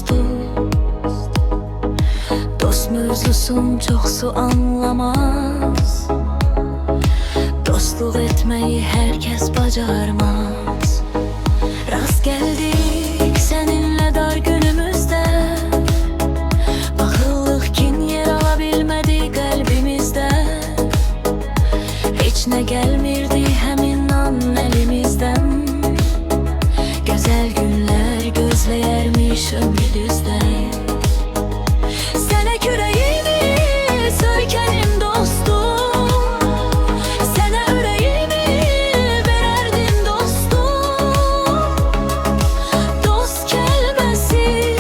dostu. Dost mövzusun çoxsu anlamaz, dostluq etmeyi herkes bacarmaz. Rast geldik seninle dar günümüzde, bakıllık kin yer alabilmedi kalbimizde. Hiç ne gelmirdi hemin an elimizden, güzel günler gözleyermiş ömrümüzde. Sana yüreğimi sökerim dostum, sana yüreğimi vererdim dostum. Dost kelimesi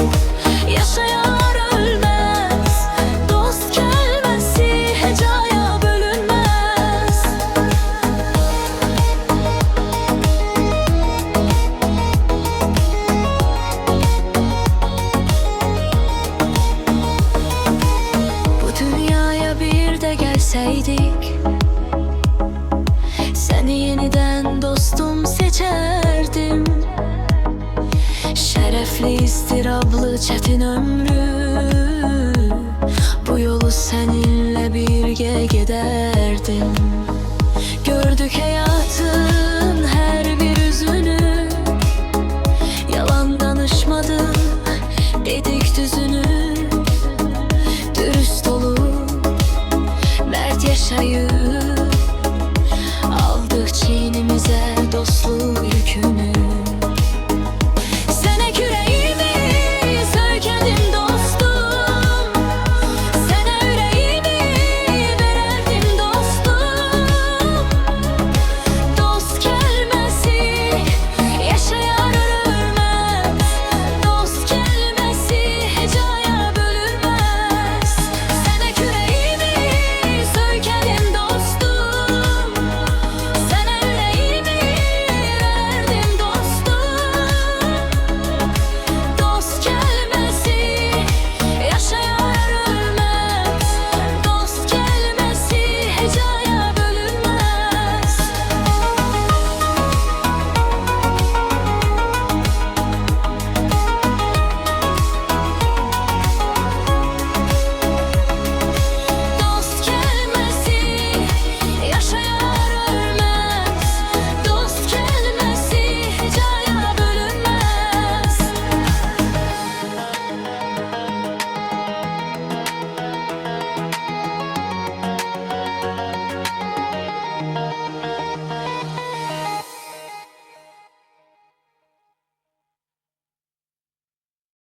yaşayar ölmez, dost kelimesi hecaya bölünmez. Bu dünyaya bir de gelseydik, seni yeniden dostum seçerdim. Şerefli, istirablı, çetin ömrü, bu yolu seninle birge giderdim. Gördük hayatın her bir yüzünü, yalan danışmadık, dedik düzünü. Dürüst olup mert yaşayıp